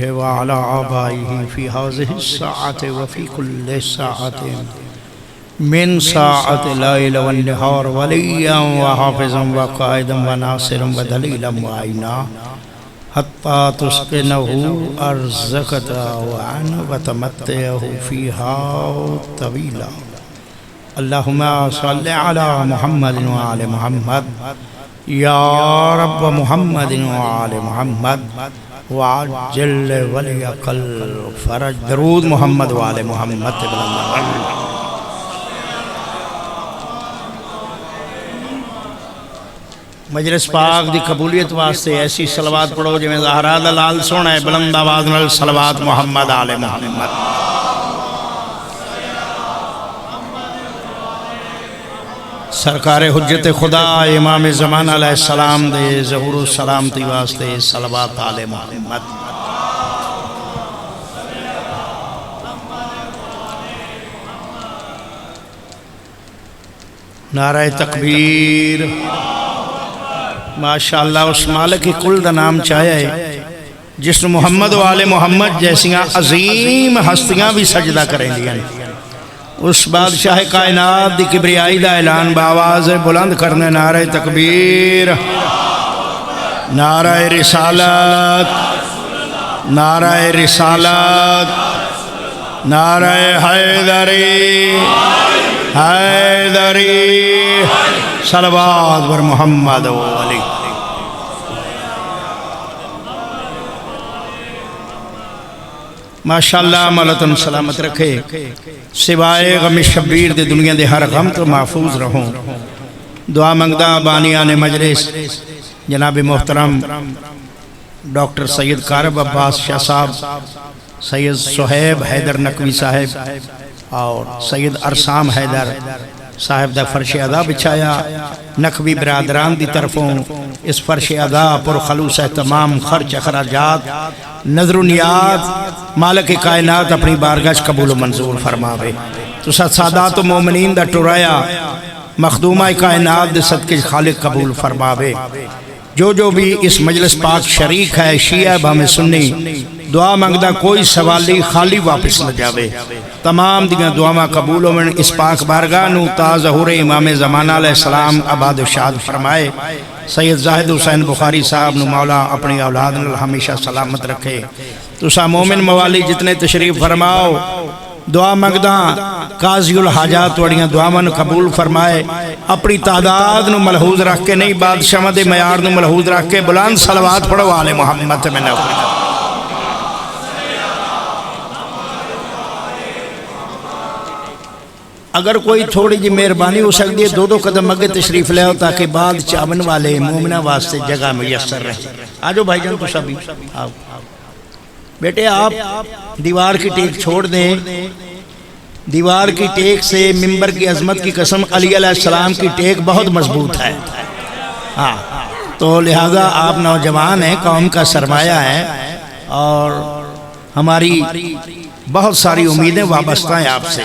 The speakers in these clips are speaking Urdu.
وعلى آبائه في هذه الساعة وفي كل ساعة من ساعة الليل والنهار وليا وحافظا وقائدا وناصرا ودليلا وعينا حتى تسكنه أرزك طوعا وتمتعه فيها طويلا اللهم صل على محمد وعلى محمد یا رب محمد وعلى محمد وعجل وليك الفرج درود محمد وعلى محمد مجلس پاک دی قبولیت واسطے ایسی صلوات پڑھو جو میں زہرا دا لال سونا ہے بلند آواز نال صلوات محمد علی محمد سرکار حجت خدا امام زمان علیہ السلام دے ظہور و سلامتی واسطے صلوات علی محمد نعرہ تکبیر ماشاءاللہ اس مالک کی کل دا نام چاہے جس نے محمد و آل محمد جیسیاں عظیم ہستیاں بھی سجدہ کریں دیا اس بادشاہ کائنات دی کبریائی دا اعلان باواز بلند کرنے نعرہ تکبیر نعرہ رسالت نعرہ رسالت نعرہ حیدری حیدری صلوات بر محمد و علی ماشاءاللہ ملتن سلامت رکھے سوائے غم شبیر دے دنیا دے ہر غم تو محفوظ رہوں دعا منگدہ بانیان مجلس جناب محترم ڈاکٹر سید کارب عباس شاہ صاحب سید صہیب حیدر نقوی صاحب اور سید ارسام حیدر صاحب دا فرش ادا بچھایا نقوی برادران دی طرفوں اس فرش ادا پر خلوص تمام خرچ اخراجات نظر و نیات مالک کائنات اپنی بارگاہ قبول و منظور فرماوے تو سادات و مومنین دا ٹرایا مخدومہ کائنات دے صدقے خالق قبول فرماوے جو بھی اس مجلس پاک شریک ہے شیعہ بہم سنی دعا منگدہ کوئی سوالی خالی واپس نہ جاوے تمام دیاں دعاواں قبول ہو من اس پاک بارگاہ نو تا ظہور امام زمانہ علیہ السلام آباد و شاد فرمائے سید زاہد حسین بخاری صاحب نو مولا اپنی اولاد نو ہمیشہ سلامت رکھے تو سا مومن موالی جتنے تشریف فرماؤ دعا منگدہ قاضی الحاجات وڑیاں دعاواں قبول فرمائے اپنی تعداد نو ملحوظ رکھ کے نہیں بادشاہ دے معیار نو ملحوظ رکھ کے بلند صلوات پڑھو آل محمد میں نہ اگر کوئی تھوڑی جی مہربانی ہو سکتی ہے دو قدم اگے تشریف لے ہو تاکہ بعد چاون والے مومنہ واسطے جگہ میسر رہے آجو بھائی جان تو سبھی آؤ بیٹے آپ دیوار کی ٹیک چھوڑ دیں دیوار کی ٹیک سے ممبر کی عظمت کی قسم علی علیہ السلام کی ٹیک بہت مضبوط ہے ہاں تو لہذا آپ نوجوان ہیں قوم کا سرمایہ ہیں اور ہماری بہت ساری امیدیں وابستہ ہیں آپ سے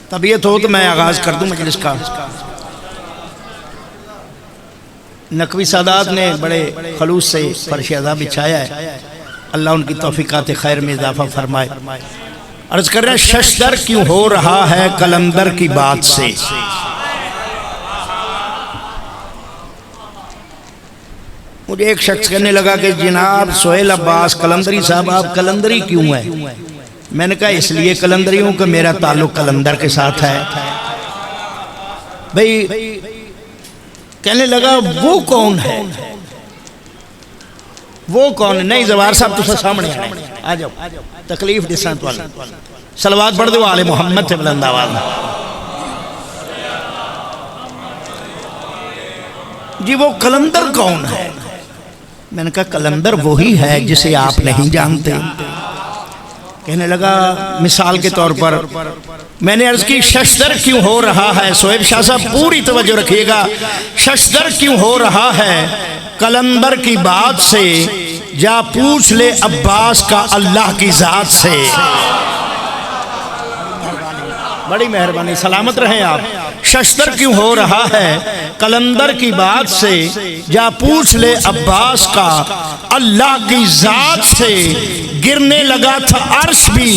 طبیعت ہو تو میں آغاز کر دوں مجلس کا نقوی سادات نے بڑے خلوص سے فرش ادا بچھایا ہے اللہ ان کی توفیقات خیر میں اضافہ فرمائے عرض کر رہے ہیں ششدر کیوں ہو رہا ہے کلندر کی بات سے مجھے ایک شخص کہنے لگا کہ جناب سہیل عباس کلندری صاحب آپ کلندری کیوں ہیں میں نے کہا اس لیے کلندری ہوں کہ میرا تعلق کلندر کے ساتھ ہے بھئی کہنے لگا وہ کون ہے وہ کون ہے نہیں زوار صاحب تو سامنے آ جاؤ تکلیف ڈسانت والا صلوات پڑھ دو آل محمد سے بلند آواز جی وہ کلندر کون ہے میں نے کہا کلندر وہی ہے جسے آپ نہیں جانتے کہنے لگا مثال کے طور پر میں نے عرض کی ششدر کیوں ہو رہا ہے سہیب شاہ صاحب پوری توجہ رکھیے گا ششدر کیوں ہو رہا ہے کلندر کی بات سے جا پوچھ لے عباس کا اللہ کی ذات سے بڑی مہربانی سلامت رہیں آپ ششدر کیوں ہو رہا ہے قلندر کی بات سے، جا پوچھ لے عباس کا اللہ کی ذات سے، گرنے لگا تھا عرش بھی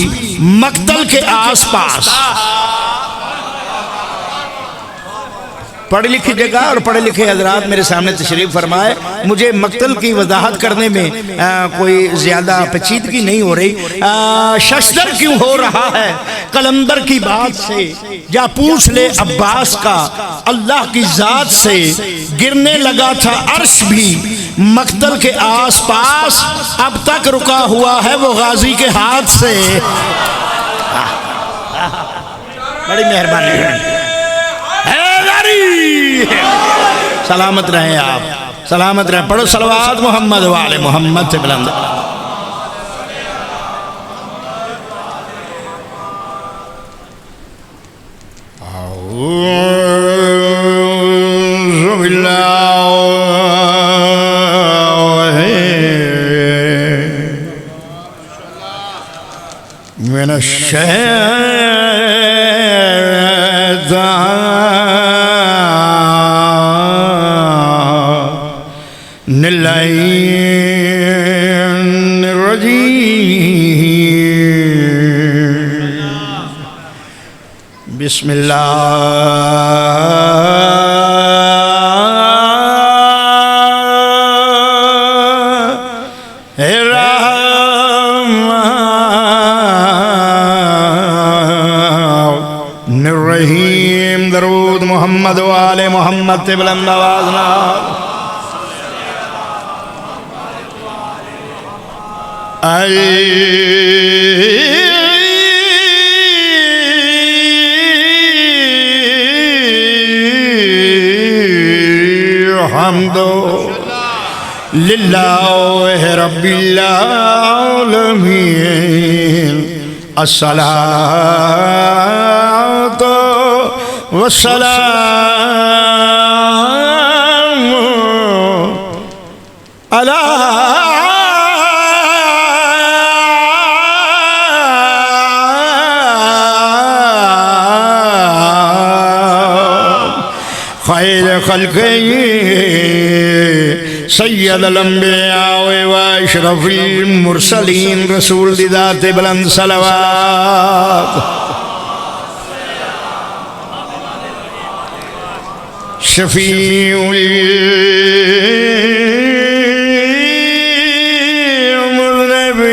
مقتل کے آس پاس۔ پڑھ لکھی جگہ اور پڑھے لکھے حضرات میرے سامنے تشریف فرمائے، مجھے مقتل کی وضاحت کرنے میں کوئی زیادہ پیچیدگی نہیں ہو رہی۔ ششدر کیوں ہو رہا ہے قلندر کی بات سے، جا پوچھ لے عباس کا اللہ کی ذات سے، گرنے لگا تھا عرش بھی مقتل کے آس پاس، اب تک رکا ہوا ہے وہ غازی کے ہاتھ سے۔ بڑی مہربانی ہے، سلامت رہیں آپ، سلامت رہیں۔ پڑھو صلوات محمد وآل محمد سے بلند۔ اعوذ باللہ من الشیطان اللعین الرجیم، بسم اللہ الرحمن الرحیم۔ درود محمد وآل محمد تے بلند آواز نال۔ الحمد للہ رب العالمین، الصلاۃ والسلام علی خیر خلق سید الانبیاء و اشرف المرسلین، رسول دی ذات بلند صلوات۔ شفیع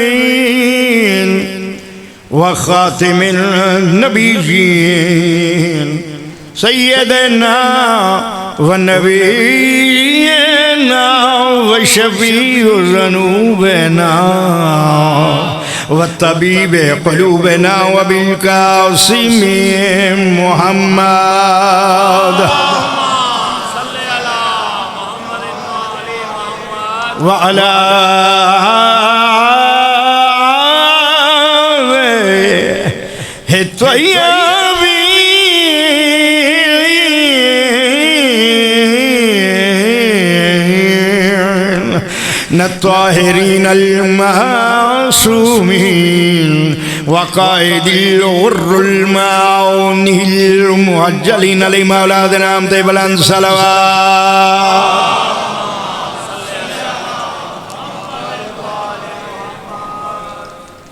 المذنبین و خاتم النبیین، سیدنا و نبینا و شفیع ذنوبنا و طبیب قلوبنا و بالقاسم محمد و علی آلہ الطاہرین الطاہرین المعصومین وقائد الغر المعون المعجلین علیہم اولادنا تے بلند صلوات۔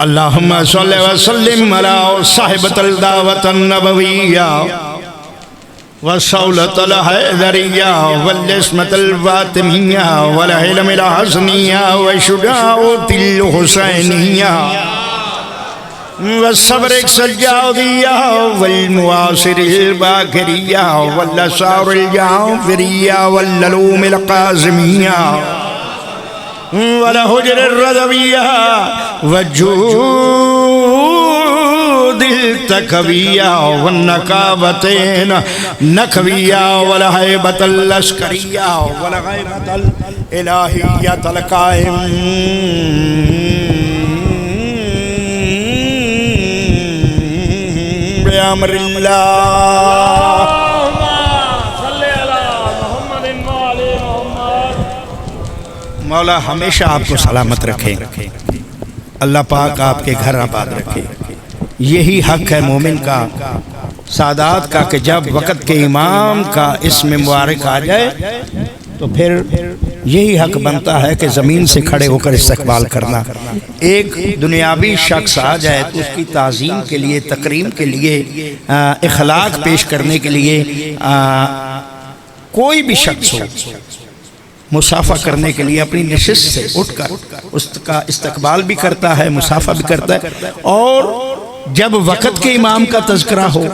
اللہم صلی وسلم علی صاحبۃ الدعوۃ النبویہ والصولۃ الحیدریہ والعصمۃ الفاطمیہ والعلم الحسنیہ والشجاعۃ الحسینیہ والصبر السجادیہ والمواصر الباکریہ والاسرار الجعفریہ والعلوم القاسمیہ والحجر الرضویہ والجود التکویہ والنقابتین نکویہ والحیبت الاشکریہ والغیبت الالہیت القائم بامر اللہ۔ مولا ہمیشہ آپ کو سلامت رکھے، اللہ پاک آپ کے گھر آباد رکھے، یہی حق ہے مومن کا۔ سادات کا کہ جب وقت کے امام کا اسم مبارک آ جائے تو پھر یہی حق بنتا ہے کہ زمین سے کھڑے ہو کر استقبال کرنا. ایک دنیاوی شخص آ جائے تو اس کی تعظیم کے لیے، تکریم کے لیے، اخلاق پیش کرنے کے لیے کوئی بھی شخص ہو، مصافحہ کرنے کے لیے اپنی نشست سے اٹھ کر اس کا استقبال بھی کرتا ہے، مصافحہ بھی کرتا ہے. اور جب وقت کے امام کا تذکرہ ہو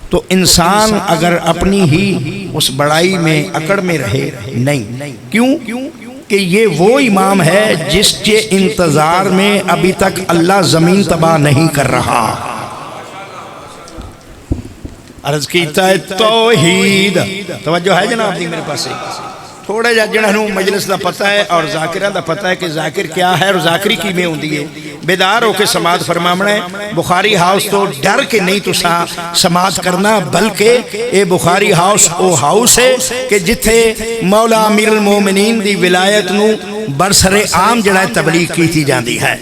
تو انسان اگر اپنی ہی اس بڑائی میں اکڑ میں رہے نہیں. کیوں کہ یہ وہ امام ہے جس کے انتظار میں ابھی تک اللہ زمین تباہ نہیں کر رہا. عرض کیتا ہے توحید. توجہ ہے جناب دی میرے پاس؟ تھوڑے جنہوں مجلس دا پتہ ہے اور ذاکرہ دا پتہ ہے کہ ذاکر کیا ہے اور ذاکری کی میں ہوندی ہے. بیدار ہو کے سماعت فرمامنا ہے. بخاری ہاؤس تو ڈر کے نہیں تو سماعت کرنا، بلکہ اے بخاری ہاؤس او ہاؤس ہے کہ جتھے مولا امیر المومنین دی ولایت نو برسر عام جڑا تبلیغ کی تھی جاندی ہے.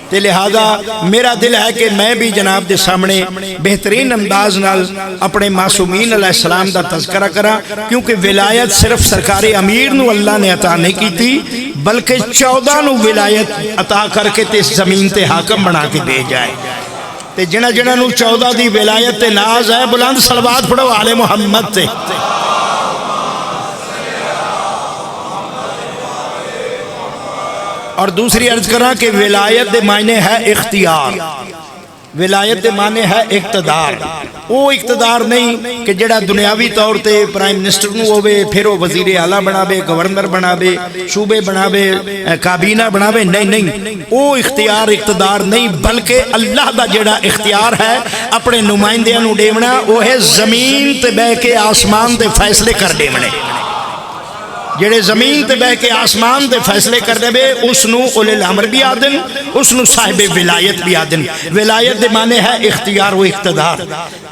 تے لہذا میرا دل ہے کہ میں بھی جناب دے سامنے بہترین انداز نال اپنے معصومین علیہ السلام دا تذکرہ کرا، کیونکہ ولایت صرف سرکار امیر نو اللہ نے عطا نہیں کی تھی، بلکہ 14 نو ولایت عطا کر کے تے زمین تے حاکم بنا کے دے جائے. تے جنہ نو 14 دی ولایت تے ناز ہے، بلند صلوات پڑھو آل محمد تے. اور دوسری عرض کرا کہ ولایت دے معنی ہے اختیار، ولایت دے معنی ہے اقتدار. وہ اقتدار نہیں کہ جڑا دنیاوی طور تے پرائم منسٹر نو ہوئے، پھر وہ وزیر اعلیٰ بناوے، گورنر بناوے، صوبے بناوے، کابینہ بناوے. نہیں، وہ اختیار اقتدار نہیں، بلکہ اللہ دا جڑا اختیار ہے اپنے نمائندیاں نو دیونا، وہ ہے زمین تے بہ کے آسمان تے فیصلے کر دیونے. جڑے زمین تے بہ کے آسمان دے فیصلے کر دے بے اس نو اولی الامر بھی آدن، اس نو صاحب ولایت بھی آدن. ولایت دے معنی ہے اختیار و اقتدار.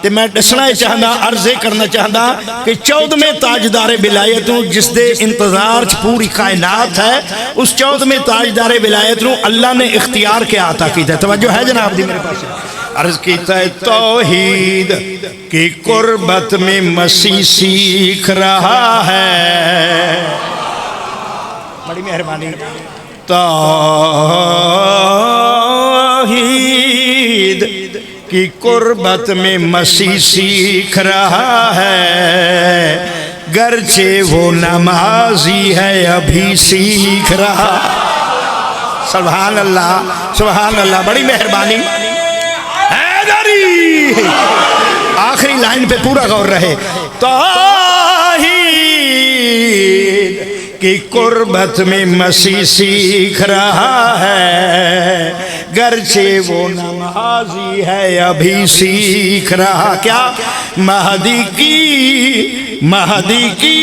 تے میں دسنا چاہنا، عرضے کرنا چاہنا کہ 14ویں تاجدار ولایت نو جس دے انتظار چ پوری کائنات ہے، اس 14ویں تاجدار ولایت نو اللہ نے اختیار کے عطا کیتا ہے. توجہ ہے جناب دی میرے پاس؟ عرض کیتا ہے توحید کی قربت میں مسیح سیکھ رہا ہے. بڑی مہربانی. توحید کی قربت میں مسیح سیکھ رہا ہے، گرچہ وہ نمازی ہے ابھی سیکھ رہا. سبحان اللہ، سبحان اللہ. بڑی مہربانی. آخری لائن پہ پورا غور رہے. توحید کی قربت میں مسیح سیکھ رہا ہے، گرچہ وہ نمازی ہے ابھی سیکھ رہا. کیا مہدی کی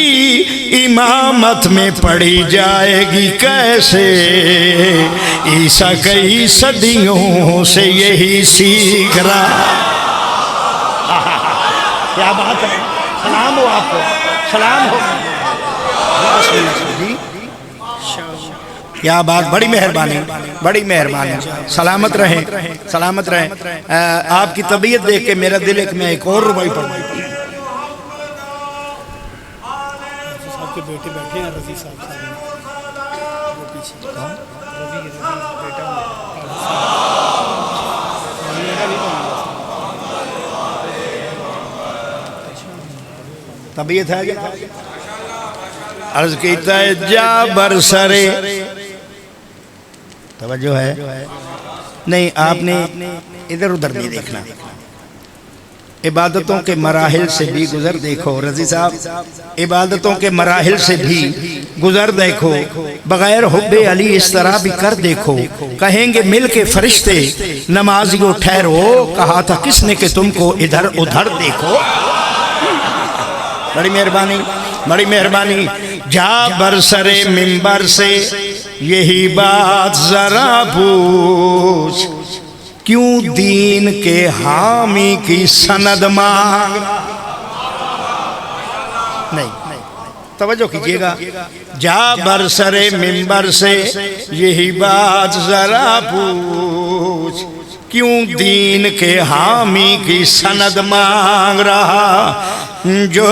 امامت میں پڑھی جائے گی کیسے، عیسیٰ کئی صدیوں سے یہی سیکھ رہا. کیا بات ہے. سلام ہو آپ کو، سلام ہو. کیا بات. بڑی مہربانی، بڑی مہربانی. سلامت رہیں، سلامت رہیں. آپ کی طبیعت دیکھ کے میرا دل ایک میں ایک اور ربائی پڑھ. صاحب کے بیٹے بیٹھے ہیں، رضی صاحب وہ پیچھے طبیعت ہے. عرض کیتا ہے جا برسرے. توجہ ہے نہیں؟ آپ نے ادھر ادھر نہیں دیکھنا. عبادتوں کے مراحل سے بھی گزر دیکھو رضی صاحب، عبادتوں کے مراحل سے بھی گزر دیکھو. بغیر حب علی اس طرح بھی کر دیکھو. کہیں گے مل کے فرشتے نمازیوں ٹھہرو، کہا تھا کس نے کہ تم کو ادھر ادھر دیکھو. بڑی مہربانی، بڑی مہربانی. جا برسرے منبر سے یہی بات ذرا پوچھ، کیوں دین کے حامی کی سند مانگ. نہیں، توجہ کیجئے گا. جا برسرے منبر سے یہی بات ذرا پوچھ، کیوں دین کے حامی کی سند مانگ رہا جو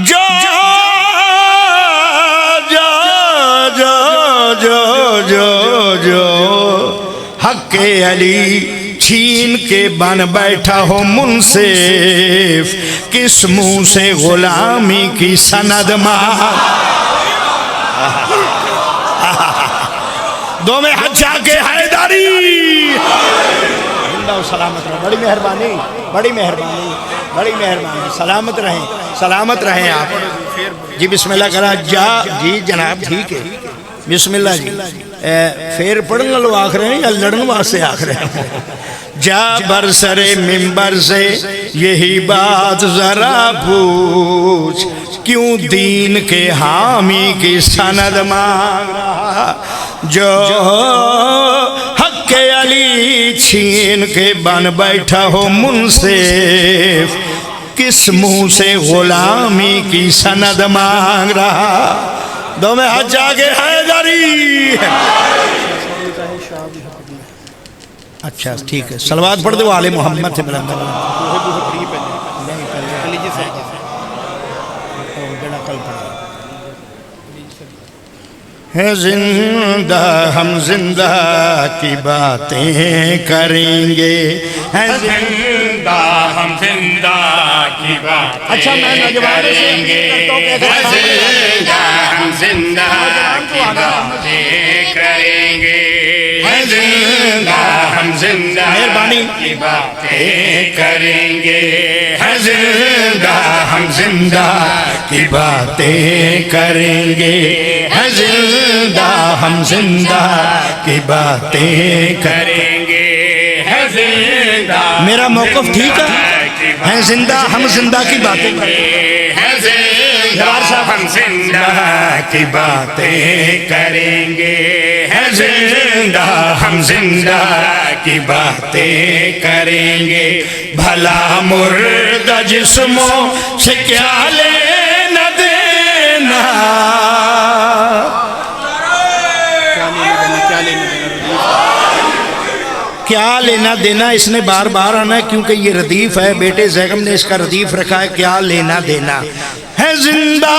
جو جو جو جو جو جو حق علی چھین کے بن بیٹھا ہو منصف کس منہ سے غلامی کی سند مانگ دو میں حجا کے حیداری زندہ و سلامت رہے بڑی مہربانی بڑی مہربانی بڑی مہربانی سلامت رہیں آپ جی بسم اللہ کرا جا جی جناب ٹھیک ہے بسم اللہ جی پھر پڑھنے لو آخ رہے ہیں یا لڑن واسطے آخ رہے ہیں جا برسر ممبر سے یہی بات ذرا پوچھ کیوں دین کے حامی کی سند مانگ رہا جو حق علی چھین کے بن بیٹھا ہو منصف کس منہ سے غلامی کی سند مانگ رہا دو میں حج آگے حیدری اچھا ٹھیک ہے صلوات پڑھ دو آل محمد سے بلند ہے زندہ ہم زندہ کی باتیں کریں گے ہے زندہ ہم زندہ کی باتیں کریں گے ہے زندہ ہم زندہ کی باتیں کریں گے ہے زندہ ہم زندہ کی باتیں کریں گے ہے زندہ ہم زندہ کی باتیں کریں گے ہے زندہ ہم زندہ کی باتیں کریں گے ہے زندہ میرا موقف ٹھیک ہے زندہ ہم زندہ کی باتیں کریں گے ہے زندہ ہم زندہ کی باتیں کریں گے ہے زندہ ہم زندہ کی باتیں کریں گے بھلا مردہ جسموں سے کیا لینا دینا کیا لینا دینا اس نے بار بار آنا ہے کیونکہ یہ ردیف ہے بیٹے زیغم نے اس کا ردیف رکھا ہے کیا لینا دینا ہے زندہ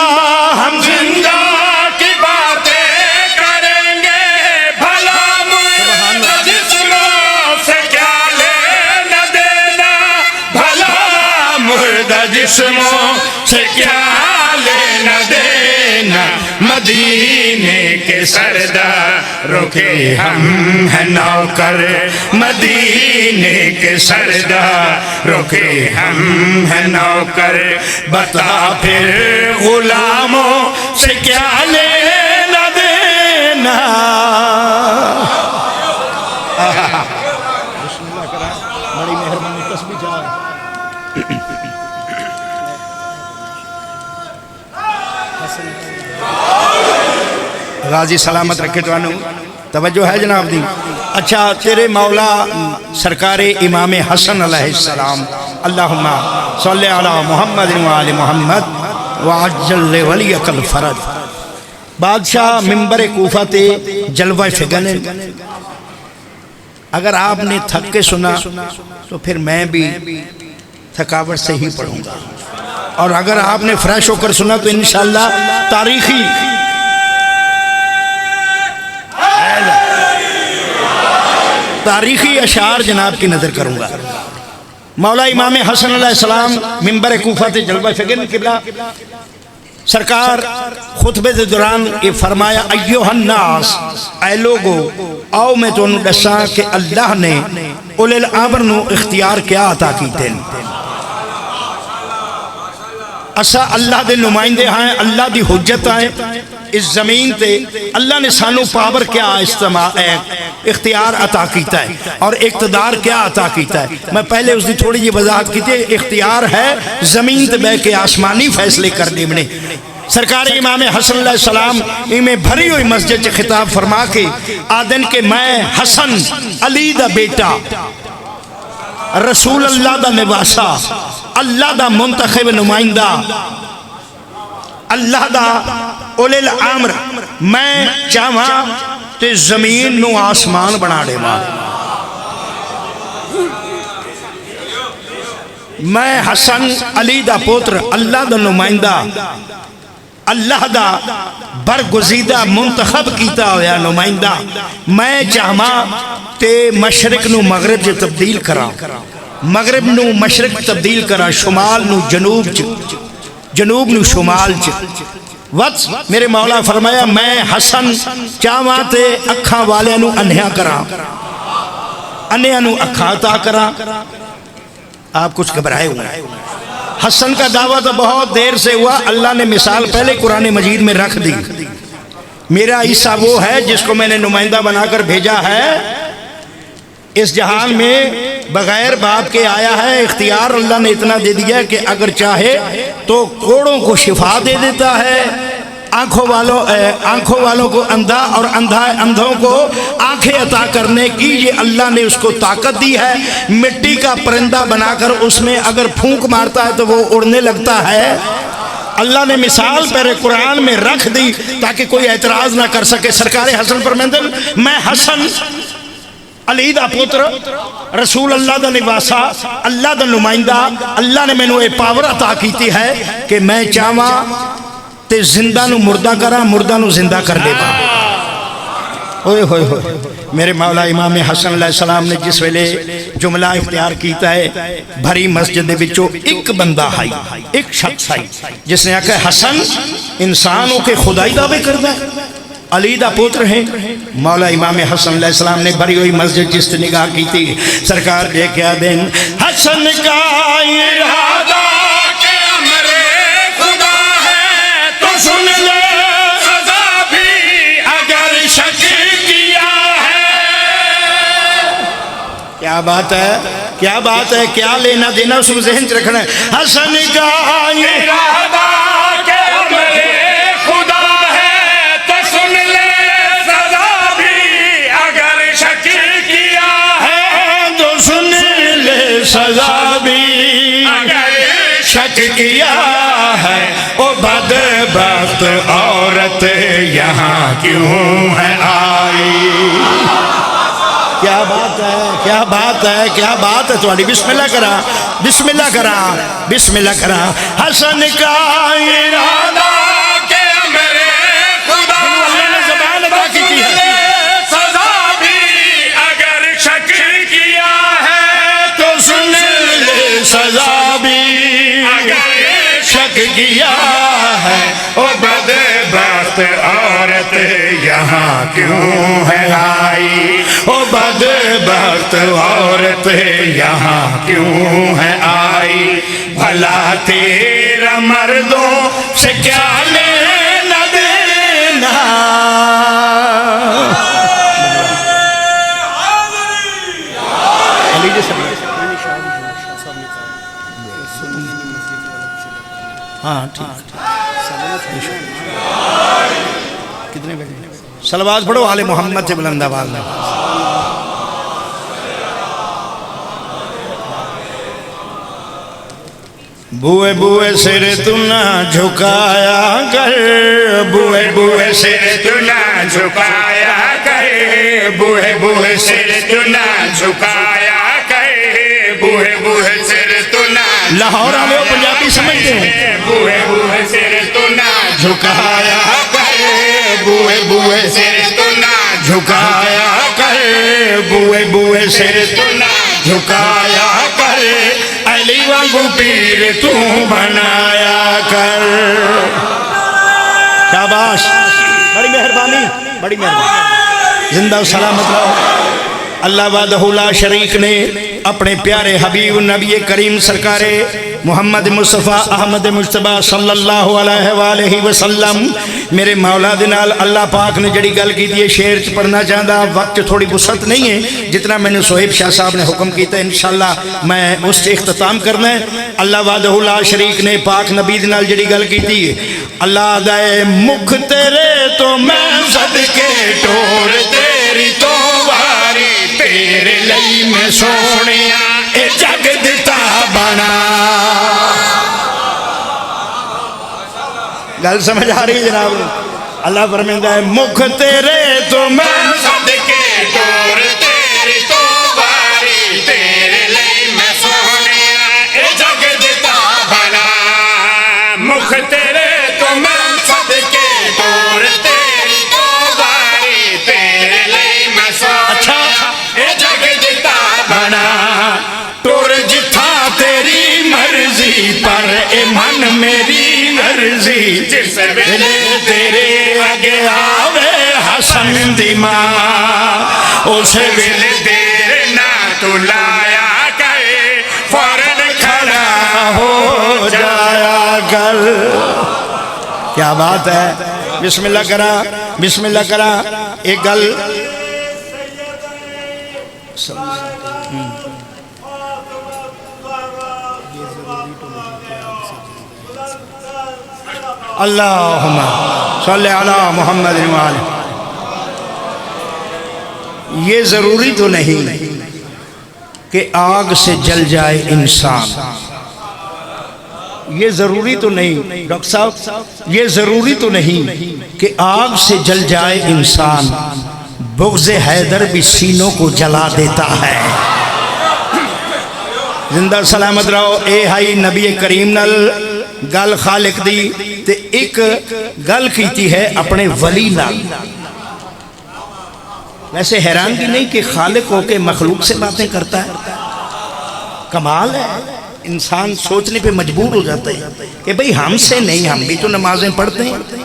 ہم زندہ کی باتیں کریں گے بھلا مردہ جسموں سے کیا لینا دینا بھلا مردہ جسموں سے کیا لینا دینا مدینے کے سرداروں کے ہم ہیں نوکر مدینے کے سرداروں کے ہم ہیں نوکر بتا پھر غلاموں سے کیا لینا دینا بسم اللہ کرا بڑی مہربانی تسبیح جا غازی سلامت رکھے تو انہوں توجہ ہے جناب دی اچھا تیرے مولا سرکار امام حسن علیہ السلام اللہم صلی علی محمد و آل محمد وعجل ولیک الفرج بادشاہ ممبر کوفہ تے جلوہ فگن اگر آپ نے تھک کے سنا تو پھر میں بھی تھکاوٹ سے ہی پڑھوں گا اور اگر آپ نے فریش ہو کر سنا تو انشاءاللہ تاریخی اشعار جناب کی نظر کروں گا مولا امام حسن علیہ السلام ممبر کوفہ تے جلوہ فگن قبلہ سرکار خطبے دے دوران یہ فرمایا ایوہ الناس اے لوگو آؤ میں تو انہوں دساں کہ اللہ نے اولی الامر نو اختیار کیا عطا کی تین اسا اللہ دے نمائندے ہیں اللہ دی حجت ہیں اس زمین تے اللہ نے سانو پاور کیا اختیار عطا کیتا ہے اور اقتدار کیا عطا کیتا ہے میں پہلے اس دی تھوڑی جی وضاحت کی تھی اختیار ہے زمین تے بے کے آسمانی فیصلے کرنے میں سرکار امام حسن علیہ السلام میں بھری ہوئی مسجد سے خطاب فرما کے آدن کہ میں حسن علی دا بیٹا رسول اللہ دا نواسا اللہ دا منتخب نمائندہ اللہ دا اولی الامر میں چاہاں تے زمین نو آسمان بنا دے ماں میں حسن علی دا پوتر اللہ دا نمائندہ اللہ دا برگزیدہ منتخب کیتا ہویا نمائندہ میں چاہماں تے مشرق نو مغرب جو تبدیل کرا مغرب نو مشرق تبدیل کرا شمال نو جنوب جنوب نو شمال وقت میرے مولا فرمایا میں حسن چاہماں تے اکھاں والے نو انہیاں کرا انہیاں نو اکھاں عطا کرا. آپ کچھ گھبرائے ہوئے. حسن کا دعویٰ تو بہت دیر سے ہوا. اللہ نے مثال پہلے قرآن مجید میں رکھ دی. میرا عیسیٰ وہ ہے جس کو میں نے نمائندہ بنا کر بھیجا ہے اس جہان میں بغیر باپ کے آیا ہے. اختیار اللہ نے اتنا دے دیا کہ اگر چاہے تو کوڑوں کو شفا دے دیتا ہے, آنکھوں والوں کو اندھا اور اندھوں کو آنکھیں عطا کرنے کی یہ اللہ نے اس کو طاقت دی ہے. مٹی کا پرندہ بنا کر اس میں اگر پھونک مارتا ہے تو وہ اڑنے لگتا ہے. اللہ نے مثال پہلے قرآن میں رکھ دی تاکہ کوئی اعتراض نہ کر سکے. سرکار حسن فرمیندن میں حسن علی دا پوتر رسول اللہ دا نواسا اللہ دا نمائندہ اللہ نے میں نے پاور عطا کیتی ہے کہ میں چاہواں تے زندہ نو مردہ کرا مردہ نو زندہ کر دے پا. ہوئے ہوئے ہوئے میرے مولا امام حسن علیہ السلام نے جس ویلے جملہ اختیار کیتا ہے بھری مسجد بچو ایک بندہ آئی ایک شخص آئی جس نے آکھا حسن انسانوں کے خدائی دعوے کردہ ہے علی دا پوتر ہیں. مولا امام حسن علیہ السلام نے بھری ہوئی مسجد جس سے نگاہ کی تھی سرکار دے کیا دن حسن کا ارادہ کہ امرے خدا ہے تو سن لے سزا بھی اگر شک کیا ہے. کیا بات ہے کیا بات ہے کیا لینا دینا اس کو ذہن سے رکھنا ہے. حسن کا ارادہ کہ امرے سزا بھی اگر شک کیا ہے او بدبخت عورت یہاں کیوں ہے آئی. کیا بات ہے کیا بات ہے کیا بات ہے تمہاری. بسم اللہ کرا بسم اللہ کرا بسم اللہ کرا. حسن کا ارادہ کہ میرے خدا اللہ نے زبان ادا کی ہے سزا بھی اگر شک کیا ہے تو سن لے سزا بھی اگر شک کیا ہے او بدبخت عورت یہاں کیوں ہے آئی او بدبخت عورت یہاں کیوں ہے آئی. بھلا تیرا مردوں سے کیا لینا دینا ہاں ٹھیک کتنے بجے صلوات پڑھو آل محمد سے بلند آواز میں. بوئے بوئے سر تو نہ جھکایا کر بوئے بوئے سر تو نہ جھکایا کر بوئے بوئے سر تو نہ جھکایا کر بوئے بوئے سر تو نہ لاہور آلے ہو پنجابی سمجھتے ہیں. بوئے بوئے سر تو نہ جھکایا کر بوئے بوئے سر تو نہ جھکایا کر بوئے بوئے سر تو نہ جھکایا کر علی وانگو پیر تو بنایا کر. شاباش بڑی مہربانی بڑی مہربانی. زندہ و سلامت رہو. اللہ وحدہ لا شریک نے اپنے پیارے حبیب نبی کریم سرکار محمد مصطفیٰ احمد مجتبہ صلی اللہ علیہ وآلہ وسلم میرے مولا دنال اللہ پاک نے جڑی گل کی دیئے شعر پڑھنا چاہتا. وقت تھوڑی بسط نہیں ہے جتنا میں نے صہیب شاہ صاحب نے حکم کیتا ہے انشاءاللہ میں اس سے اختتام کرنا ہے. اللہ وحدہ لا شریک نے پاک نبی دنال جڑی گل کی دیئے اللہ دائے مکھ تیرے تو میں صدقے ٹور تیری تو واری تیرے لئی میں سونیا اے جگ دیتا بنا. گل سمجھ آ رہی ہے جناب. اللہ فرمیندہ ہے مکھ تیرے تو میں صدقے ٹور تیری تو واری تیرے لئی میں سونیا اے جگ میری عرضی جس ویلے تیرے اگے آوے حسن دی ماں اس ویلے دیر نہ تو لایا کرے فوراً کھڑا ہو جایا کر کیا بات ہے بسم اللہ کرا بسم اللہ کرا ایک گل اللہم صلی علی محمد وآلہ یہ ضروری تو نہیں کہ آگ سے جل جائے انسان یہ ضروری تو نہیں ڈاکٹر صاحب یہ ضروری تو نہیں کہ آگ سے جل جائے انسان بغض حیدر بھی سینوں کو جلا دیتا ہے زندہ سلامت رہو اے ہائی نبی کریم نل گل خالق دی تے ایک گل کیتی ہے اپنے ولی نال ویسے حیرانگی نہیں کہ خالق ہو کے مخلوق سے باتیں کرتا ہے کمال ہے انسان سوچنے پہ مجبور ہو جاتا ہے کہ بھئی ہم سے نہیں ہم بھی تو نمازیں پڑھتے ہیں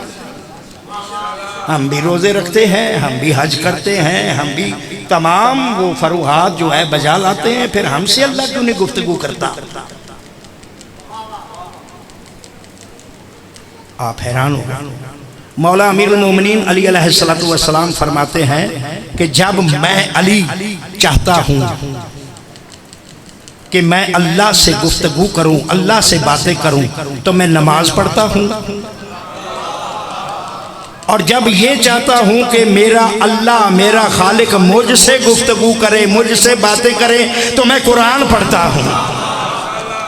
ہم بھی روزے رکھتے ہیں ہم بھی حج کرتے ہیں ہم بھی تمام وہ فروحات جو ہے بجا لاتے ہیں پھر ہم سے اللہ کیوں نہیں گفتگو کرتا آپ حیران ہو مولا امیر المومنین علی علیہ السلام فرماتے ہیں کہ جب میں علی چاہتا ہوں کہ میں اللہ سے گفتگو کروں اللہ سے باتیں کروں تو میں نماز پڑھتا ہوں اور جب یہ چاہتا ہوں کہ میرا اللہ میرا خالق مجھ سے گفتگو کرے مجھ سے باتیں کرے تو میں قرآن پڑھتا ہوں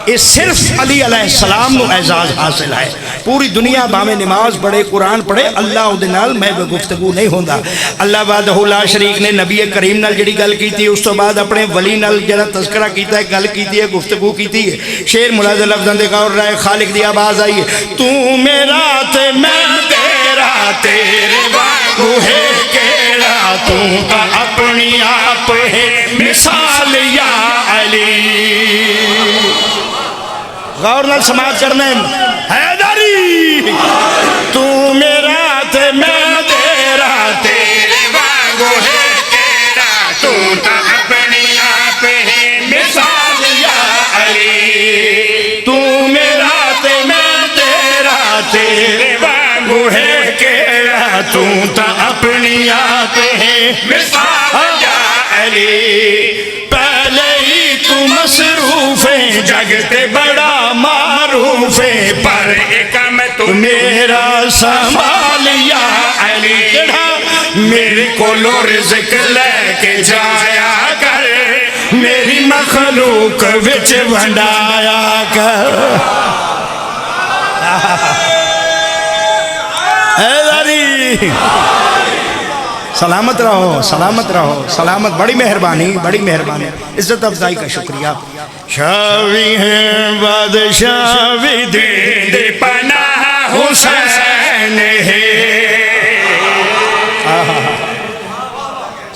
یہ صرف علی علیہ السلام نو اعزاز حاصل ہے پوری دنیا باہمیں نماز پڑھے قرآن پڑھے اللہ دے نال میں گفتگو نہیں ہوندا اللہ وحدہ لا شریک نے نبی کریم نال جڑی گل کیتی اس تو بعد اپنے ولی نال جڑا تذکرہ کیتا ہے گل کیتی ہے گفتگو کیتی ہے شعر ملازم لفظاں دے غور رائے خالق دی آواز آئی ہے تو میرا تے میں تیرا تیرے واگو ہے کیڑا تو کا اپنی آپ ہے مثال یا علی غور نال سماعت کرنے حیدری تو میرا تے میں تیرا تیرے واگو ہے کیڑا تو تا اپنی آپ ہے مثال یا علی تو میرا تے میں تیرا تیرے واگو ہے کیڑا تو تا اپنی آپ ہے مثال یا علی پہلے ہی تو مصروف ہے جگتے بڑا معروف ہے پر ایکم تو میرا سنبھال یا علی میرے کو لو رزق لے کے جایا کر میری مخلوق وچ ونڈایا کر سلامت رہو سلامت رہو سلامت بڑی مہربانی عزت افزائی کا شکریہ شاوی ہے بادشاہی دے پناہ حسین ہے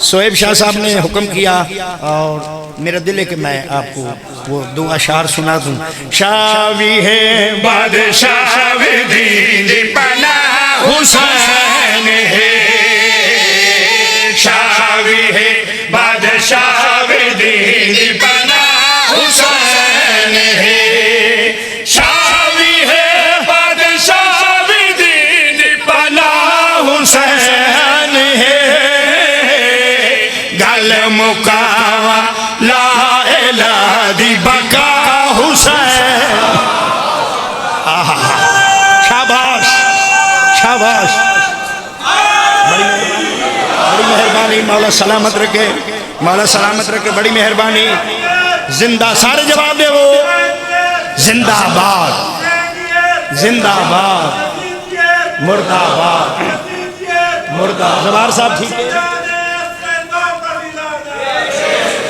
سویب شاہ صاحب نے حکم کیا اور میرا دل ہے کہ میں آپ کو وہ دو اشعار سنا دوں شاوی ہے بادشاہی دے پناہ حسین ہے شاوی ہے بادشاہ دین پناہ حسین ہے شاوی ہے بادشاہ دین پناہ حسین ہے گل مکاوا لا الہ دی بقا حسین شاباش شاباش بڑی مہربانی مولا سلامت رکھے مولا سلامت رکھے بڑی مہربانی زندہ سارے جواب دے وہ زندہ آباد زندہ آباد مردہ آباد مردہ زبار صاحب ٹھیک ہے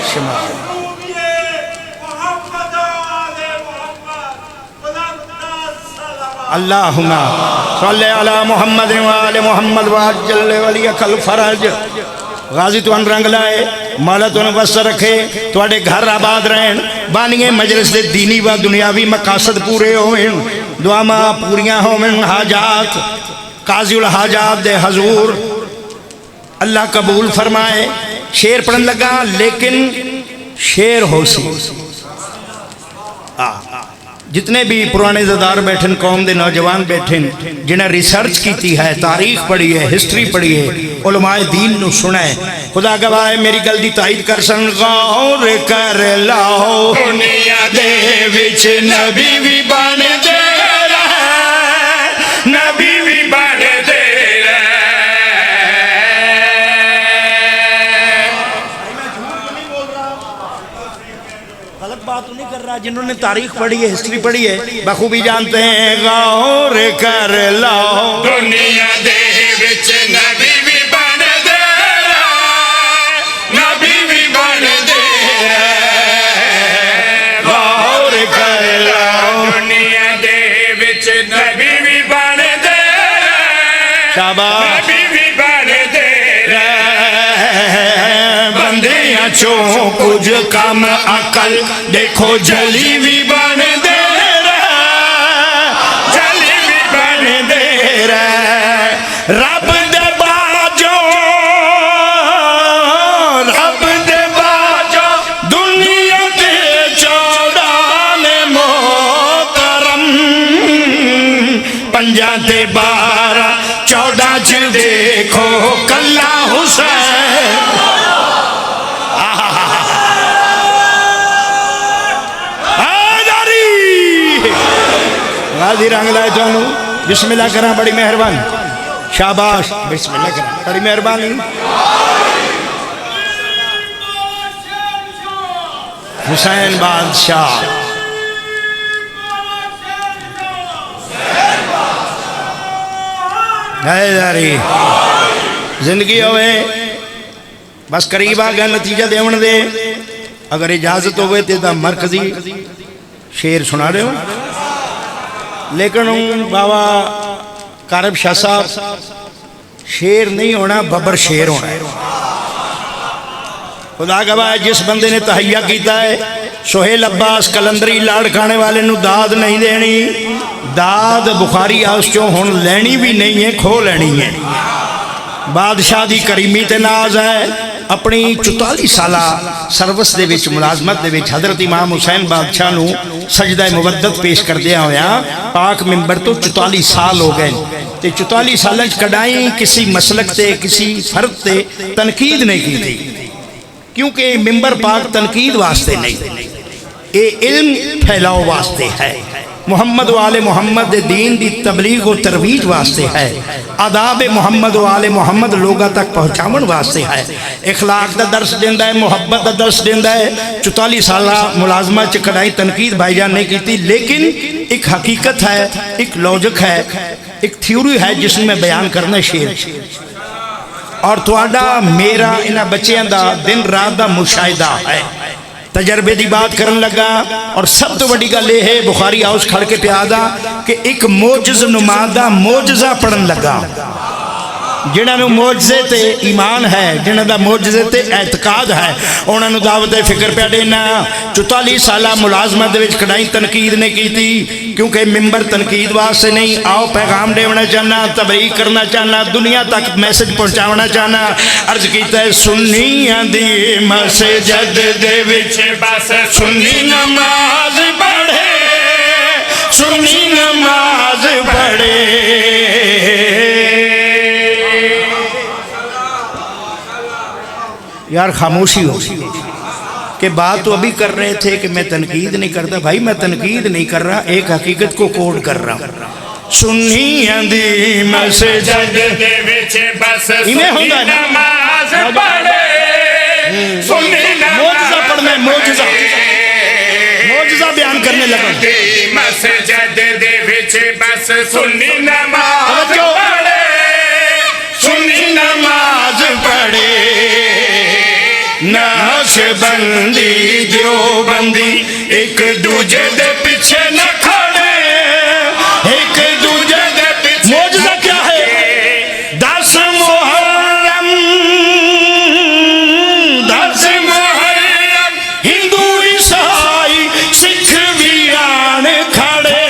شمال اللہم صلی علی محمد وآل محمد وعجل ولیک الفرج غازی تو ان رنگ لائے مولا تو ان وسط رکھے تو اڈے گھر آباد رہن بانیے مجلس دے دینی و دنیاوی مقاصد پورے ہوئے دعا ماں پوریاں ہو من حاجات قاضی الحاجات دے حضور اللہ قبول فرمائے. شیر پڑھن لگا لیکن شیر ہو سی. جتنے بھی پرانے زدار بیٹھن قوم دے نوجوان بیٹھن جنہیں ریسرچ کیتی ہے تاریخ پڑھی ہے ہسٹری پڑھی ہے علماء دین نو سنا ہے خدا گواہ ہے میری گل دی تائید کر سن. غور کر لاؤ دنیا دے وچ نبی بھی بن دے رہے نبی بھی بن دے غلط بات نہیں کر رہا. جنہوں نے تاریخ پڑھی ہے ہسٹری پڑھی ہے بخوبی جانتے ہیں. غور کر لاؤ دنیا دے وچ نبی بھی بن دے رہے نبی بھی بن دے رہے. غور کر لاؤ دنیا دے وچ نبی بھی بن دے رہے شاباش نبی بھی بن دے رہے. بندیاں چوں کچھ کم عقل دیکھو جلی بھی بن دے رہے جلی بھی بن دے رہے. رب دے باجو رب دے باجو دنیا دے چودان محترم پنجاں تے 12 14 چ دیکھو کلا حسین. غازی رنگ لائے جانو بسم اللہ کرنا بڑی مہربانی. شاباش بسم اللہ کرنا بڑی مہربانی. حسین بادشاہ حیدری زندگی ہوئے بس قریب آگیا نتیجہ دیون دے. اگر اجازت ہوئے تیدہ مرکزی شیر سنا رہے ہوں لیکن بابا کارب شاہ صاحب شیر نہیں ہونا ببر شیر ہونا ہے. خدا گواہ جس بندے نے تہیہ کیتا ہے سہیل عباس کلندری لاڑ کھانے والے نو داد نہیں دینی. داد بخاری آسچوں ہون لینی بھی نہیں ہے کھو لینی ہے. بادشاہ دی کریمی تے ناز ہے. اپنی 44 سالہ سروس دے وچ ملازمت دے وچ حضرت امام حسین بادشاہ نو سجدہ مودت پیش کر دیا ہویا پاک ممبر تو 44 سال ہو گئے. تے 44 سالہ کڑائیں کسی مسلک تے کسی فرد تے تنقید نہیں کی تھی کیونکہ ممبر پاک تنقید واسطے نہیں اے علم پھیلاؤ واسطے ہے. محمد و آل محمد دے دین دی تبلیغ و ترویج واسطے ہے. آداب محمد و آل محمد لوگا تک پہنچاون واسطے ہے. اخلاق دا درس دیندہ ہے محبت دا درس دیندہ ہے. 44 سالہ ملازمہ چکڑائی تنقید بھائی جان نہیں کیتی لیکن ایک حقیقت ہے ایک لوجک ہے ایک تھیوری ہے جس میں بیان کرنا شیر. اور تواڈا میرا انہا بچیاں دا دن رات دا مشاہدہ ہے. تجربے دی بات کرن لگا اور سب تو بڑی گل ہے بخاری ہاؤس کھڑ کے پیادا کہ ایک موجز نمادہ موجزہ پڑھن لگا. جنہاں نو موجزے تے ایمان ہے جنہاں دا موجزے تے اعتقاد ہے انہاں نو دعوت فکر پہ دینا. 44 سالہ ملازمت دے وچ کڑائی تنقید نے کی تھی کیونکہ ممبر تنقید واسطے نہیں. آؤ پیغام دیونا چاہنا تبلیغ کرنا چاہنا دنیا تک میسج پہنچاونا چاہنا. عرض کیتا ہے سنیاں دی مسجد دے وچ بس سنی نماز پڑھے سنی نماز پڑھے. یار خاموشی ہو کہ بات تو ابھی کر رہے تھے کہ میں تنقید نہیں کرتا. بھائی میں تنقید نہیں کر رہا ایک حقیقت کو کوڈ کر رہا ہوں. سنیاں دی مسجد دے وچ بس سنی نماز پڑھے سنی موجزہ پڑھنا موجزہ موجزہ بیان کرنے لگا. مسجد دے وچ بس سنی نماز پڑھے سنی نماز پڑھے. ناش بندی دیوبندی ایک دوجہ دے پیچھے نہ کھڑے ایک دوجہ دے پیچھے. موجزہ کیا ہے 10 محرم ہندو عیسائی سکھ بھی آن کھڑے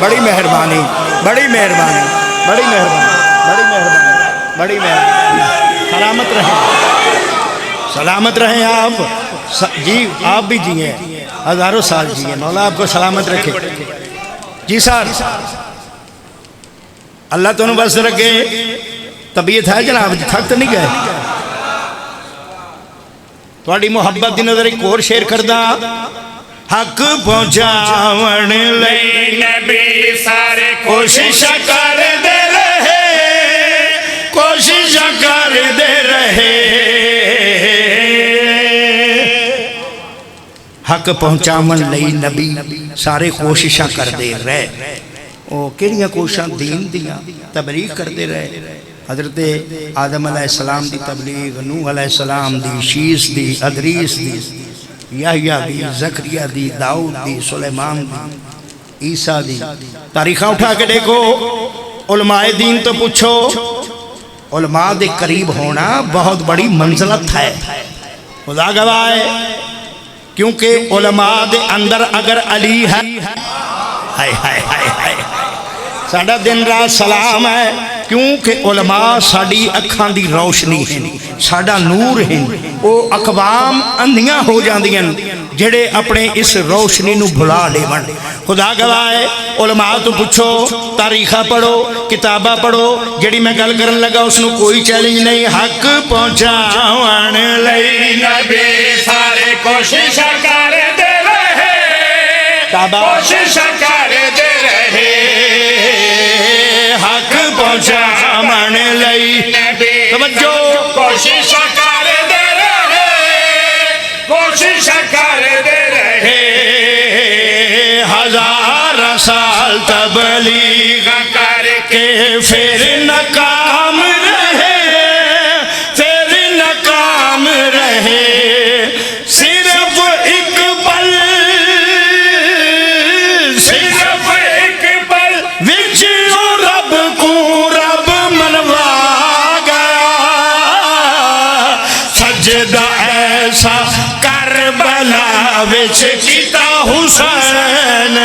بڑی مہربانی بڑی مہربانی بڑی مہربانی بڑی مہربانی بڑی مہربانی سلامت رہیں سلامت رہیں آپ جی آپ بھی جیئیں ہزاروں سال جیئیں مولا آپ کو سلامت رکھے جی سر اللہ تو انہوں بس رکھے طبیعت ہے جناب تھک تو نہیں گئے تھوڑی محبت دی نظر ایک اور شعر کردہ حق پہنچاون لئی نبی سارے کوشش کر دے رہے کوشش کر دے رہے حق پہنچاون لئی نبی سارے کوششاں کر دے رہے او کیڑیاں کوششاں دین دیاں تبلیغ کر دے رہے حضرت آدم علیہ السلام دی تبلیغ نوح علیہ السلام دی شیس دی ادریس دی یحییٰ دی زکریہ دی داؤد دی سلیمان دی عیسیٰ دی تاریخہ اٹھا کے دیکھو علماء دین تو پوچھو علماء دے قریب ہونا بہت بڑی منزلت ہے خدا گواہ ہے کیونکہ علماء دے اندر اگر علی ہے ہائے ہائے ہائے ہائے ساڑھا دن رات سلام ہے کیونکہ علماء ساڑھی اکھاں دی روشنی ہیں ساڑھا نور ہیں وہ اقوام اندھیاں ہو جاندیاں جڑے اپنے اس روشنی نو بھلا لے من خدا گواہ ہے علماء تو پوچھو تاریخہ پڑھو کتابہ پڑھو جڑی میں گل کرن لگا اس نو کوئی چیلنج نہیں حق پہنچاون لئی نبی سارے کوشش کر دے رہے کوشش کر دے رہے حق پہنچاون لئی توجہ کوشش کر دے رہے کوشش کر دے رہے ہزار سال تبلیغ کر کے پھر ناکام رہے پھر ناکام رہے صرف ایک پل وچ رب کو رب منوا گیا سجدہ ایسا کربلا وچ کیتا حسین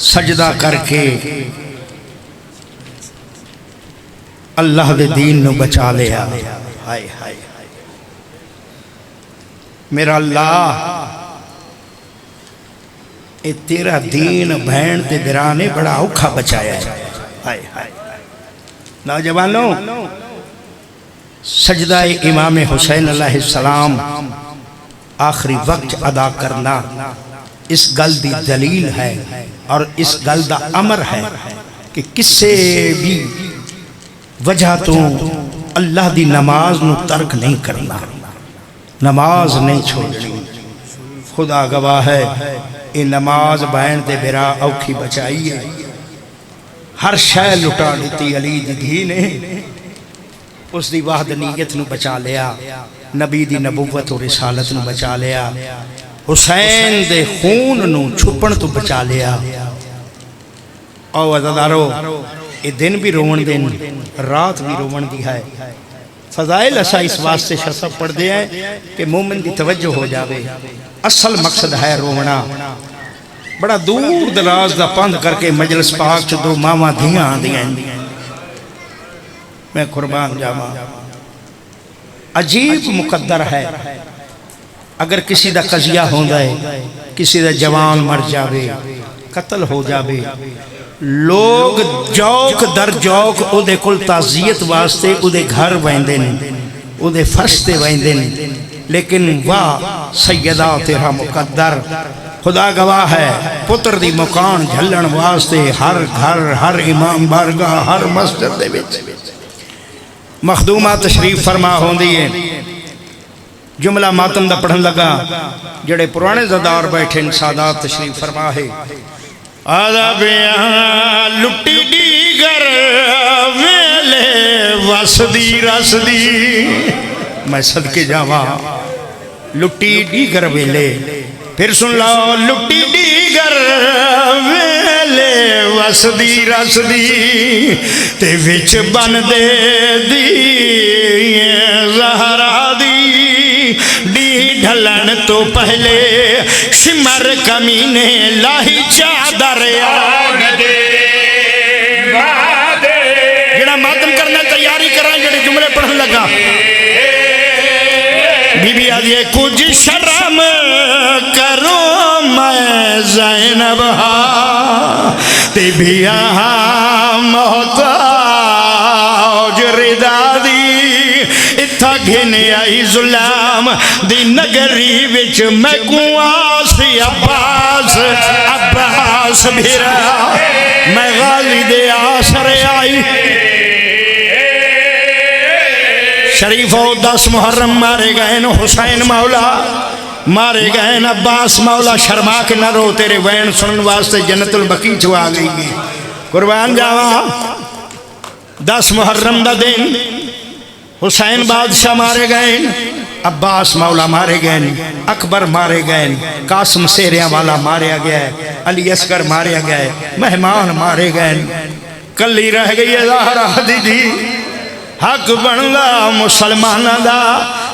سجدہ کر کے اللہ دے دین نو بچا لیا ہائے ہائے میرا اللہ اے تیرا دین بہن تے برانے بڑا اوکھا بچایا ہے ہائے ہائے نوجوانوں سجدہ امام حسین علیہ السلام آخری وقت ادا کرنا اس گل دی دلیل ہے اور اس گل دا امر ہے کہ کسے بھی وجہ تو اللہ دی نماز نو ترک نہیں کرنا نماز نہیں چھوڑنی خدا گواہ ہے یہ نماز بہن تے برا اوکھی بچائی ہے ہر شے لٹا لیتی علی دی دھی نے اس دی وحدانیت نو بچا لیا نبی دی نبوت و رسالت نو بچا لیا حسین دے خون نو چھپن تو بچا لیا او عزادارو یہ دن بھی روون دن رات بھی روون دی ہے فضائل ایسا اس واسطے شرطب پڑھ دے ہیں کہ مومن دی توجہ ہو جاوے اصل مقصد ہے رونا بڑا دور دراز دا پند کر کے مجلس پاک چو دو ماما دھیاں آندیاں میں قربان جاما عجیب مقدر ہے اگر کسی دا قضیہ ہوندہ ہے کسی دا جوان مر جاوے قتل ہو جاوے لوگ جوک در جوک او دے کل تعزیت واسطے او دے گھر ویندے نہیں او دے فرشتے ویندے نہیں لیکن واہ سیدہ تیرا مقدر خدا گواہ ہے پتر دی مکان جھلن واسطے ہر گھر ہر امام بارگاہ ہر مسجد دے وچ مخدومہ تشریف فرما ہوندی ہے جملہ ماتم دا پڑھن لگا جڑے پرانے زدار بیٹھے سادات تشریف فرما ہے آدھابیاں لٹی دیگر ویلے وسدی رسدی میں صدقے جاواں لٹی دیگر ویلے پھر سن لو لٹی دیگر ویلے وسدی رسدی تے وچ بن دے دی زہرا دی تو پہلے شمر کمینے لاہی چادر آن دے جڑا ماتم کرنا تیاری کریں جڑے جملے پڑھن لگا بی بی آدھے کچھ شرم کروں میں زینب تے بھی محتاج ردا دی اتھا گھنے آئی ظلام دی نگری وچ میں آسی عباس بھیرا میں غازی دے آسر آئی شریف و 10 محرم مارے گئے حسین مولا مارے گئے عباس مولا شرما کے نہ رو تیرے وین سنن واسطے جنت البقیع چھو آ گئی گی قربان جاوا 10 محرم دا دن حسین بادشاہ مارے گئے عباس مولا مارے گئے اکبر مارے گئے قاسم سیریاں والا ماریا گیا ہے علی اصغر ماریا گیا ہے مہمان مارے گئے کلی رہ گئی ہے زہرا دی حق بنلا مسلمان دا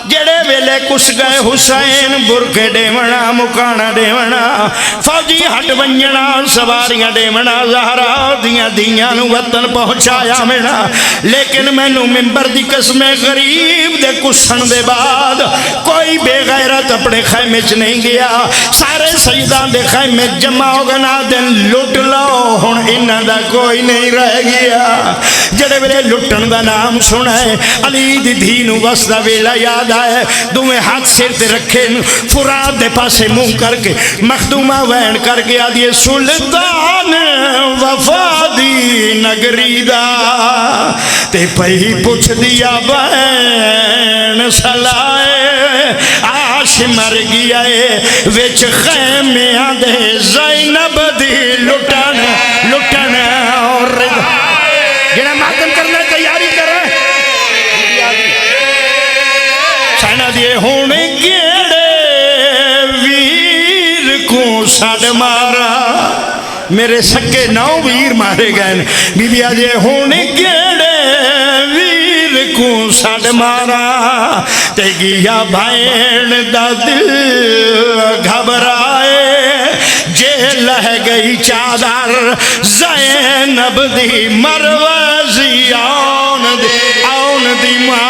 جڑے ویلے کس گئے حسین برکے ڈیونا مکانا ڈیونا فوجی ہٹ ونجنا سواریاں ڈیونا زہرا دیاں دیاں نو وطن پہنچایا مینا لیکن میں نو ممبر دی قسم غریب دے کسن دے بعد کوئی بے غیرت اپنے خیمے چ نہیں گیا سارے سجدان دے خیمے جمع ہو گنا دن لٹ لو ہن انہاں دا کوئی نہیں رہ گیا جڑے ویلے لٹن دا نام سنا ہے علی دی دھی نو بس دا ویلا یاد آئے دومیں ہاتھ سر تے رکھے فرات دے پاسے منہ کر کے مخدومہ وین کر کے آدھے سلطان وفادی نگری دا تے پہی پوچھ دیا بین سلائے آش مر گیا ہے وچ خیمے آدھے زینب دی لٹن اور جنہاں ماتم کرنا تیاری کر رہے سائنہ دیئے ہونے گیڑے ویر کو ساڑ مارا میرے سکے 9 ویر مارے گئے بی بی آجے ہونے گیڑے ویر کو ساڑ مارا تے گیا بھائن دا دل گھبرائے جے لہ گئی چادر زینب دی مروزی آن دی ماں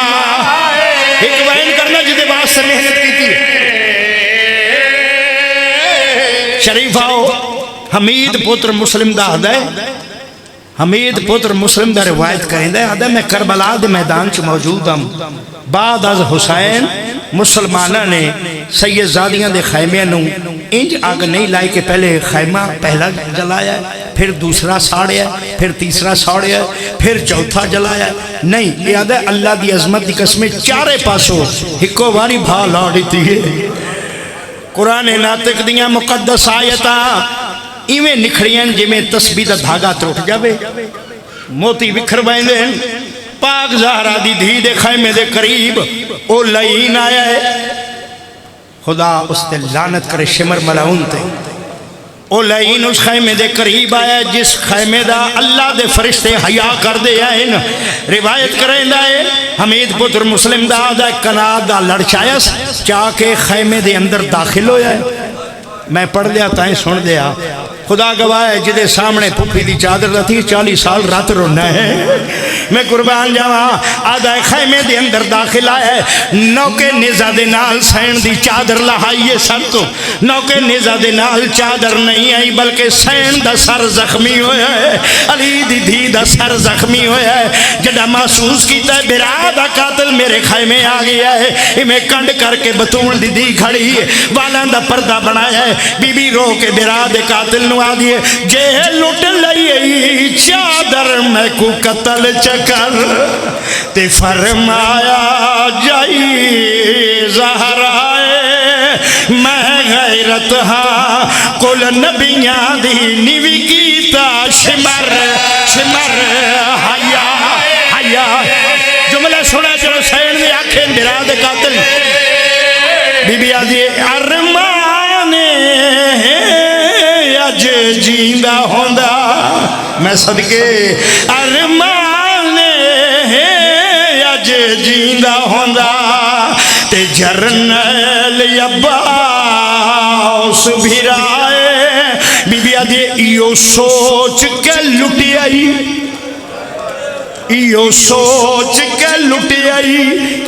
ایک وین کرنا جدے بات سے محنت کی تھی شریف آؤ حمید پتر مسلم دا آدھے حمید پتر مسلم دا روایت کریں دے آدھے میں کربلا دے میدان چ موجود ہم بعد از حسین مسلمانہ نے سید زادیاں دے خیمے نوں انج آگ نہیں لائی کہ پہلے خیمہ پہلا جلایا ہے پھر دوسرا ساڑیا ہے پھر تیسرا ساڑیا ہے پھر چوتھا جلایا ہے نہیں یہ آدھے اللہ دی عظمت دی قسمیں چارے پاسوں ہکو واری بھا لاڑی تھی قرآن ناطق دیاں مقدس آیتا ایویں نکھڑیاں جی میں تسبیح دا دھاگا تروٹ جاوے موتی وکھر بائندے پاک زہرا دی دھی دے خیمے دے قریب او لعین آیا ہے خدا اس تے لعنت کرے شمر ملعون تے او لعین اس خیمے دے قریب آیا ہے جس خیمے دا اللہ دے فرشتے حیا کر دے آئے روایت کریں دائے حمید پتر مسلم دا آدھا کناد دا لڑچایا چاہ کے خیمے دے اندر داخل ہویا ہے میں پڑھ لیا تائیں سن دیا خدا گواہ ہے جدے سامنے پھپی دی چادر رہتی 40 سال رات رونا ہے میں قربان جاواں آدھا خیمے دے اندر داخل آیا ہے نوکے نیزہ دے نال سین دی چادر لہائیے سر تو نوکے نیزہ دے نال چادر نہیں آئی بلکہ سین دا سر زخمی ہویا ہے علی دی دھی دا سر زخمی ہویا ہے جڑا محسوس کیتا ہے برا دا قاتل میرے خیمے آ گیا ہے میں کنڈ کر کے بطول دی دی کھڑی ہے والاں دا پردہ بنایا ہے بی بی رو کے برا دے قاتل نو آدھیے جے لٹ لئی چادر میں کو قتل چکر تے فرمایا جائی زہرائے میں غیرت ہاں کل نبیاں دی نیوی کیتا شمر حیا جملہ سنا جو سین دے آنکھیں براد قاتل بی بی آدھیے ارمان اج جیندہ ہوندہ میں صدقے ارمان اج جیندہ ہوندہ تے جرنیل عباس عباس بھی رائے بی بی آدھے ایو سوچ کے لٹی آئی ایو سوچ کے لٹی آئی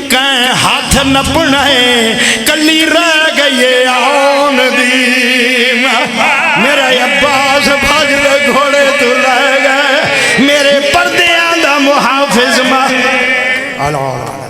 کہیں ہاتھ نہ پڑھائے کلی رہ گئے آن دی میرا عباس بھاج دے گھوڑے تو لے گئے میرے پردیاں دا محافظ اللہ